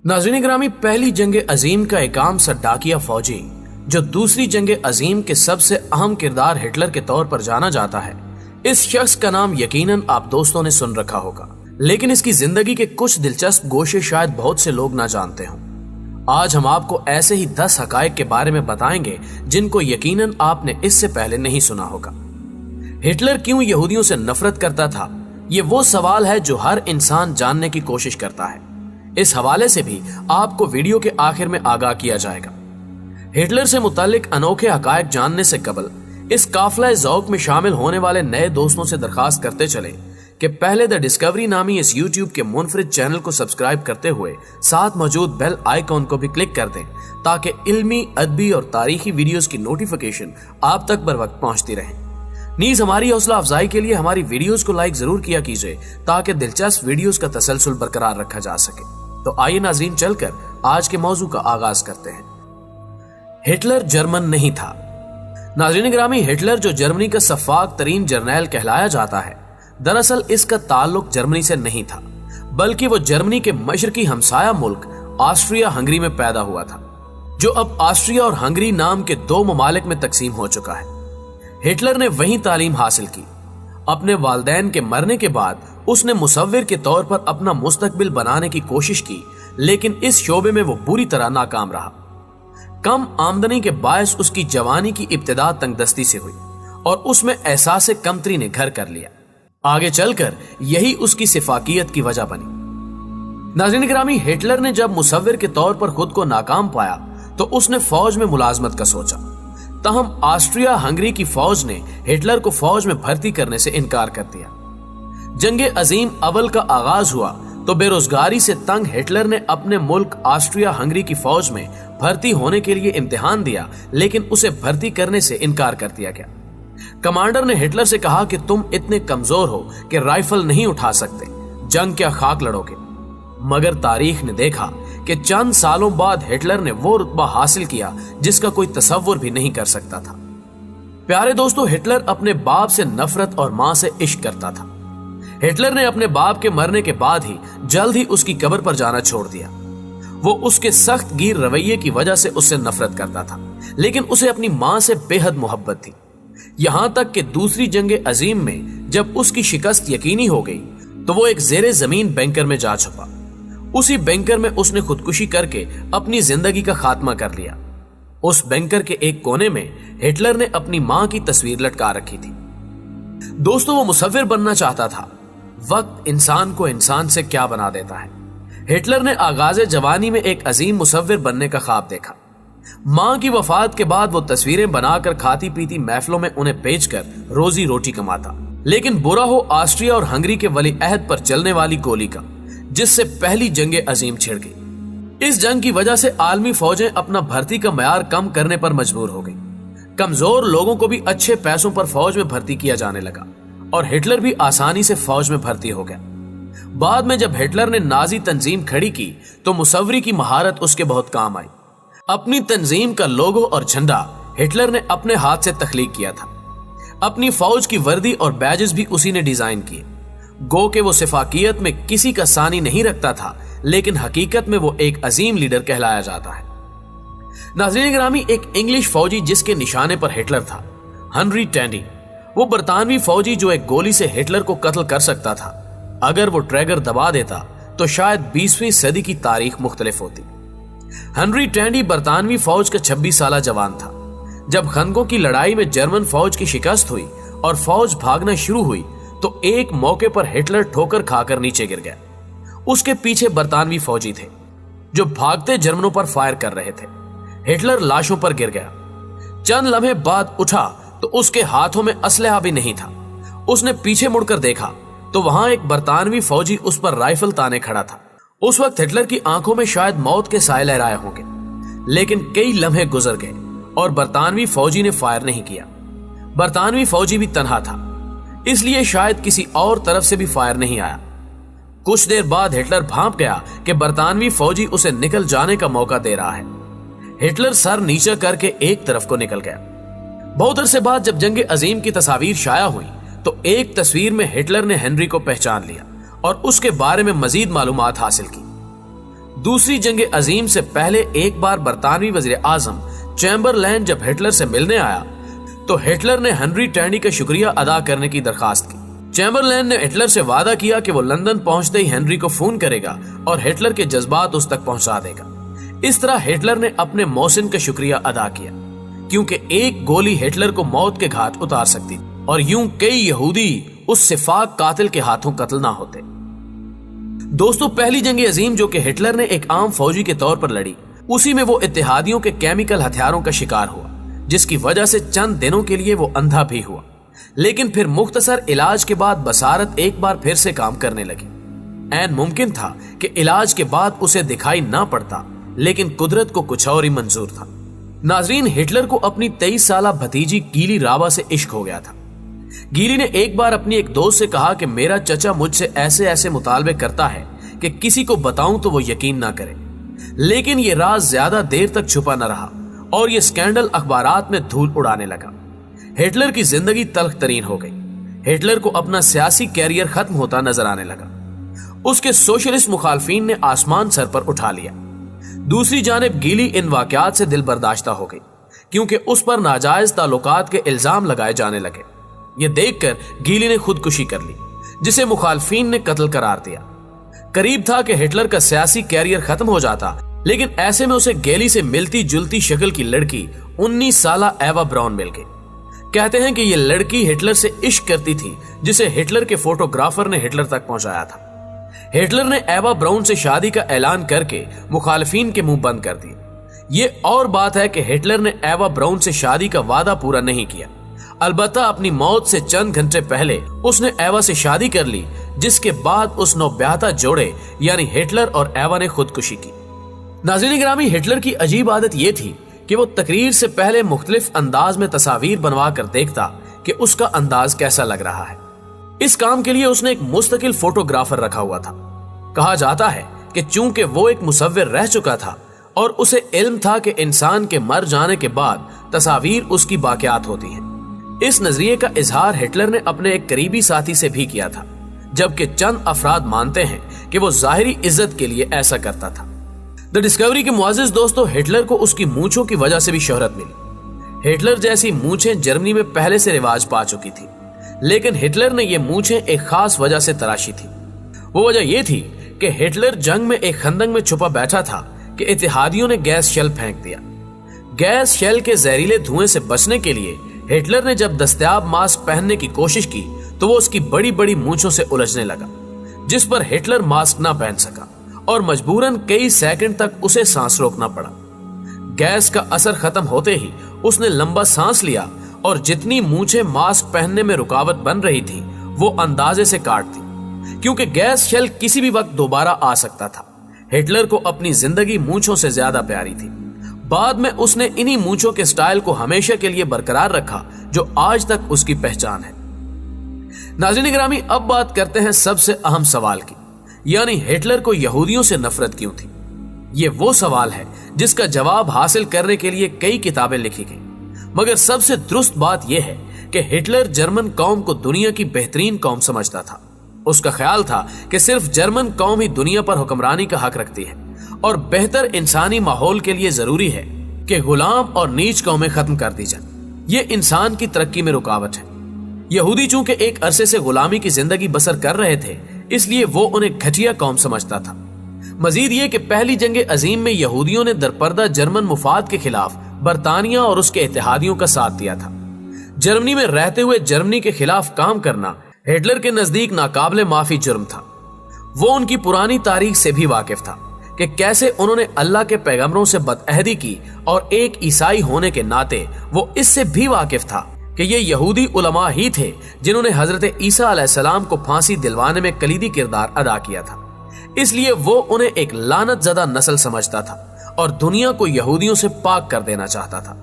नाज़रीन ग्रामी, पहली जंग अजीम का एक आम सा डाकिया फौजी जो दूसरी जंग अजीम के सबसे अहम किरदार हिटलर के तौर पर जाना जाता है, इस शख्स का नाम यकीनन आप दोस्तों ने सुन रखा होगा, लेकिन इसकी जिंदगी के कुछ दिलचस्प गोशे शायद बहुत से लोग ना जानते हों। आज हम आपको ऐसे ही 10 हकायक के बारे में बताएंगे जिनको यकीनन आपने इससे पहले नहीं सुना होगा। हिटलर क्यों यहूदियों से नफरत करता था, ये वो सवाल है जो हर इंसान जानने की कोशिश करता है। इस हवाले से भी आपको वीडियो के आखिर में आगाह किया जाएगा। हिटलर से मुतालिक अनोखे हकायक जानने से कबल इस काफिला ज़ौक में शामिल होने वाले नए दोस्तों से दरखास्त करते चले कि पहले द डिस्कवरी नामी इस यूट्यूब के मुनफरिद चैनल को सब्सक्राइब करते हुए साथ मौजूद बेल आइकॉन को भी क्लिक कर दें ताकि इल्मी, अदबी और तारीखी वीडियोस की नोटिफिकेशन आप तक बर वक्त पहुंचती रहे। नीज हमारी हौसला अफजाई के लिए हमारी वीडियोस को लाइक जरूर किया कीजिए ताकि दिलचस्प वीडियोस का तसलसल बरकरार रखा जा सके। तो आइए नाज़रीन, चलकर आज के मौजू का आगाज करते हैं। हिटलर जर्मन नहीं था। नाज़रीन ग्रामी, हिटलर जो जर्मनी का सफाक तरीन जर्नैल कहलाया जाता है, दरअसल इसका ताल्लुक जर्मनी से नहीं था, बल्कि वो जर्मनी के मशरकी हमसाया मुल्क ऑस्ट्रिया हंगरी में पैदा हुआ था, जो अब ऑस्ट्रिया और हंगरी नाम के 2 ममालिक में तकसीम हो चुका है। हिटलर ने वहीं तालीम हासिल की। अपने वालिदैन के मरने के बाद उसने मुसव्विर के तौर पर अपना मुस्तकबिल बनाने की कोशिश की, लेकिन इस शोबे में वो बुरी तरह नाकाम रहा। कम आमदनी के बायस उसकी जवानी की इब्तिदा तंगदस्ती से हुई और उसमें एहसास कमतरी ने घर कर लिया। आगे चलकर यही उसकी सिफाकियत की वजह बनी। नाज़रीन ग्रामी, हिटलर ने जब मुसव्विर के तौर पर खुद को नाकाम पाया तो उसने फौज में मुलाजमत का सोचा। तहम ऑस्ट्रिया हंगरी की फौज ने हिटलर को फौज में भर्ती करने से इनकार कर दिया। जंग अजीम अवल का आगाज हुआ तो बेरोजगारी से तंग हिटलर ने अपने मुल्क ऑस्ट्रिया हंगरी की फौज में भर्ती होने के लिए इम्तिहान दिया, लेकिन उसे भर्ती करने से इनकार कर दिया गया। कमांडर ने हिटलर से कहा कि तुम इतने कमजोर हो कि राइफल नहीं उठा सकते, जंग क्या खाक लड़ोगे। मगर तारीख ने देखा कि चंद सालों बाद हिटलर ने वो रुतबा हासिल किया जिसका कोई तसव्वुर भी नहीं कर सकता था। प्यारे दोस्तों, हिटलर अपने बाप से नफरत और मां से इश्क करता था। हिटलर ने अपने बाप के मरने के बाद ही जल्द ही उसकी कब्र पर जाना छोड़ दिया। वो उसके सख्त गिर रवैये की वजह से उससे नफरत करता था, लेकिन उसे अपनी मां से बेहद मोहब्बत थी। यहां तक कि दूसरी जंग अजीम में जब उसकी शिकस्त यकीनी हो गई तो वो एक जेरे जमीन बैंकर में जा छुपा। उसी बैंकर में उसने खुदकुशी करके अपनी जिंदगी का खात्मा कर लिया। उस बैंकर के एक कोने में हिटलर ने अपनी मां की तस्वीर लटका रखी थी। दोस्तों, वो मुसव्विर बनना चाहता था। वक्त इंसान को इंसान से क्या बना देता है। हिटलर ने आगाज़े जवानी में एक अजीम मुसव्विर बनने का ख्वाब देखा। मां की वफात के बाद वो तस्वीरें बनाकर खाती पीती महफिलों में उन्हें बेचकर रोजी रोटी कमाता, लेकिन बुरा हो ऑस्ट्रिया और हंगरी के वली अहद पर चलने वाली गोली का, जिससे पहली जंग अजीम छिड़ गई। इस जंग की वजह से आलमी फौजें अपना भर्ती का मयार कम करने पर मजबूर हो गई। कमजोर लोगों को भी अच्छे पैसों पर फौज में भर्ती किया जाने लगा और हिटलर भी आसानी से फौज में भर्ती हो गया। बाद में जब हिटलर ने नाजी तंजीम खड़ी की तो मुसव्वरी की महारत उसके बहुत काम आई। अपनी तंजीम का लोगो और झंडा हिटलर ने अपने हाथ से तख्लीक किया था। अपनी फौज की वर्दी और बैजेस भी उसी ने डिजाइन किए। गो के वो सिफाकियत में किसी का सानी नहीं रखता था, लेकिन हकीकत में वो एक अजीम लीडर कहलाया जाता है। नाज़रीन ग्रामी, एक इंग्लिश फौजी जिसके निशाने पर हिटलर था, हेनरी टैंडी, वो बरतानवी फौजी जो एक गोली से हिटलर को कत्ल कर सकता था। अगर वो ट्रैगर दबा देता तो शायद 20वीं सदी की तारीख मुख्तलिफ होती। हेनरी टैंडी बरतानवी फौज का 26 साला जवान था। जब खंदकों की लड़ाई में जर्मन फौज की शिकस्त हुई और फौज भागना शुरू हुई तो एक मौके पर हिटलर ठोकर खाकर नीचे गिर गया। उसके पीछे बरतानवी फौजी थे जो भागते जर्मनों पर फायर कर रहे थे। हिटलर लाशों पर गिर गया। चंद लम्हे बाद उठा तो उसके हाथों में असलहा भी नहीं था। उसने पीछे मुड़कर देखा तो वहां एक बरतानवी फौजी उस पर राइफल ताने खड़ा था। उस वक्त हिटलर की आंखों में शायद मौत के साए लहराए होंगे, लेकिन कई लम्हे गुजर गए और बरतानवी फौजी ने फायर नहीं किया। बरतानवी फौजी भी तन्हा था, इसलिए शायद किसी और तरफ से भी फायर नहीं आया। कुछ देर बाद हिटलर भांप गया कि बरतानवी फौजी उसे निकल जाने का मौका दे रहा है। हिटलर सर नीचे करके एक तरफ को निकल गया। बहुत अरसे बाद जब जंग अजीम की तस्वीर शाया हुई तो एक तस्वीर में हिटलर ने हेनरी को पहचान लिया और उसके बारे में मजीद मालूमात हासिल की। दूसरी जंग अजीम से पहले एक बार बरतानवी वजीर आजम चैम्बरलैन जब हिटलर से मिलने आया तो हिटलर ने हेनरी टैंडी का शुक्रिया अदा करने की दरखास्त की। चैम्बरलैन ने हिटलर से वादा किया कि वो लंदन पहुंचते ही हेनरी को फोन करेगा और हिटलर के जज्बात उस तक पहुंचा देगा। इस तरह हिटलर ने अपने मोहसिन का शुक्रिया अदा किया, क्योंकि एक गोली हिटलर को मौत के घाट उतार सकती थी और यूं कई यहूदी उस सिफाक कातिल के हाथों कत्ल ना होते। दोस्तों, पहली जंग अजीम जो कि हिटलर ने एक आम फौजी के तौर पर लड़ी, उसी में वो इत्तेहादियों के केमिकल हथियारों का शिकार हुआ, जिसकी वजह से चंद दिनों के लिए वो अंधा भी हुआ। लेकिन फिर मुख्तसर इलाज के बाद बसारत एक बार फिर से काम करने लगी। ऐन मुमकिन था कि इलाज के बाद उसे दिखाई ना पड़ता, लेकिन कुदरत को कुछ और ही मंजूर था। नाजरीन, हिटलर को अपनी 23 साला भतीजी गीली रावा से इश्क हो गया था। गीली ने एक बार अपनी एक दोस्त से कहा कि मेरा चचा मुझसे ऐसे ऐसे मुतालबे करता है कि किसी को बताऊं तो वो यकीन ना करे। लेकिन ये राज ज्यादा देर तक छुपा न रहा और ये स्कैंडल अखबारात में धूल उड़ाने लगा। हिटलर की जिंदगी तल्ख तरीन हो गई। हिटलर को अपना सियासी कैरियर खत्म होता नजर आने लगा। उसके सोशलिस्ट मुखालफीन ने आसमान सर पर उठा लिया। दूसरी जानिब गीली इन वाकयात से दिल बर्दाश्ता हो गई, क्योंकि उस पर नाजायज ताल्लुकात के इल्जाम लगाए जाने लगे। ये देखकर गीली ने खुदकुशी कर ली, जिसे मुखालफीन ने कत्ल करार दिया। करीब था कि हिटलर का सियासी कैरियर खत्म हो जाता, लेकिन ऐसे में उसे गैली से मिलती जुलती शक्ल की लड़की 19 साला एवा ब्राउन मिल गई। कहते हैं कि यह लड़की हिटलर से इश्क करती थी, जिसे हिटलर के फोटोग्राफर ने हिटलर तक पहुंचाया था। हिटलर ने एवा ब्राउन से शादी का ऐलान करके मुखालफीन के मुंह बंद कर दिए। ये और बात है कि हिटलर ने एवा ब्राउन से शादी का वादा पूरा नहीं किया। अलबत्ता अपनी मौत से चंद घंटे पहले उसने एवा से शादी कर ली, जिसके बाद उस नौब्याहता जोड़े यानी हिटलर और एवा ने खुदकुशी की। नाज़रीन गिरामी, हिटलर की अजीब आदत यह थी कि वो तकरीर से पहले मुख्तलिफ अंदाज में तस्वीर बनवा कर देखता कि उसका अंदाज कैसा लग रहा है। इस काम के लिए उसने एक मुस्तकिल फोटोग्राफर रखा हुआ था। कहा जाता है कि चूंकि वो एक मुसव्विर रह चुका था और उसे इल्म था कि इंसान के मर जाने के बाद तस्वीर उसकी बाकियात होती हैं। इस नजरिए का इजहार हिटलर ने अपने एक करीबी साथी से भी किया था, जबकि चंद अफराद मानते हैं कि वो जाहिरी इज्जत के लिए ऐसा करता था। द डिस्कवरी के मुआजिज दोस्तों, हिटलर को उसकी मूंछों की वजह से भी शोहरत मिली। हिटलर जैसी मूंछें जर्मनी में पहले से रिवाज पा चुकी थी, लेकिन हिटलर ने ये मूंछें एक खास वजह से तराशी थी। वो वजह यह थी कि हिटलर जंग में एक खंदक में छुपा बैठा था कि इत्तेहादियों ने गैस शेल फेंक दिया। गैस शेल के जहरीले धुएं से बचने के लिए हिटलर ने जब दस्तयाब मास्क पहनने की कोशिश की तो वो उसकी बड़ी बड़ी मूंछों से उलझने लगा, जिस पर हिटलर मास्क ना पहन सका और मजबूरन कई सेकंड तक उसे सांस रोकना पड़ा। गैस का असर खत्म होते ही उसने लंबा सांस लिया और जितनी मूंछें मास्क पहनने में रुकावट बन रही थी वो अंदाजे से काट दी, क्योंकि गैस शेल किसी भी वक्त दोबारा आ सकता था। हिटलर को अपनी जिंदगी मूंछों से ज्यादा प्यारी थी। बाद में उसने इन्हीं मूंछों के स्टाइल को हमेशा के लिए बरकरार रखा, जो आज तक उसकी पहचान है। नाज़रीन गिरामी, अब बात करते हैं सबसे अहम सवाल की, यानी हिटलर को यहूदियों से नफरत क्यों थी। ये वो सवाल है जिसका जवाब हासिल करने के लिए कई किताबें लिखी गई, मगर सबसे दुरुस्त बात यह है कि हिटलर जर्मन कौम को दुनिया की बेहतरीन कौम समझता था। उसका ख्याल था कि सिर्फ जर्मन कौम ही दुनिया पर हुक्मरानी का हक रखती है और बेहतर इंसानी माहौल के लिए जरूरी है कि गुलाम और नीच कौमें खत्म कर दी जाएं। ये इंसान की तरक्की में रुकावट है। यहूदी चूंकि एक अरसे से गुलामी की जिंदगी बसर कर रहे थे, इसलिए वो उन्हें घटिया कौम समझता था। मजीद ये कि पहली जंग अजीम में यहूदियों ने दरपर्दा जर्मन मुफाद के खिलाफ बरतानिया और उसके इत्तेहादियों का साथ दिया था। जर्मनी में रहते हुए जर्मनी के खिलाफ काम करना हिटलर के नजदीक नाकाबिले माफी जुर्म था। वो उनकी पुरानी तारीख से भी वाकिफ था कि कैसे उन्होंने अल्लाह के पैगंबरों से बदअहदी की, और एक ईसाई होने के नाते वो इससे भी वाकिफ था कि ये यहूदी उलमा ही थे जिन्होंने हजरत ईसा अलैहिस्सलाम को फांसी दिलवाने में कलीदी किरदार अदा किया था। इसलिए वो उन्हें एक लानत ज़दा नस्ल समझता था और दुनिया को यहूदियों से पाक कर देना चाहता था।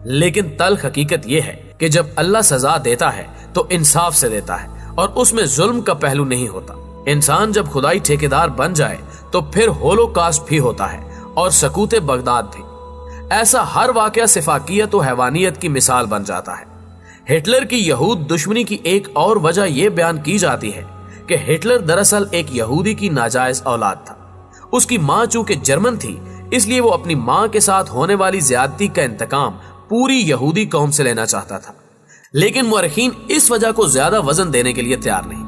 लेकिन तल्ख हकीकत यह है कि जब अल्लाह सजा देता है तो इंसाफ से देता है और उसमें जुल्म का पहलू नहीं होता। इंसान जब खुदाई ठेकेदार बन जाए तो फिर होलोकास्ट भी होता है और सकूते बगदाद भी। ऐसा हर वाकया सिफाकियत और हैवानियत की मिसाल बन जाता है। हिटलर की यहूद दुश्मनी की एक और वजह यह बयान की जाती है कि हिटलर दरअसल एक यहूदी की नाजायज औलाद था اس کی ماں چونکہ جرمن تھی اس لیے وہ اپنی ماں کے ساتھ ہونے والی زیادتی کا انتقام پوری یہودی قوم سے لینا چاہتا تھا، لیکن مورخین اس وجہ کو زیادہ وزن دینے کے لیے تیار نہیں۔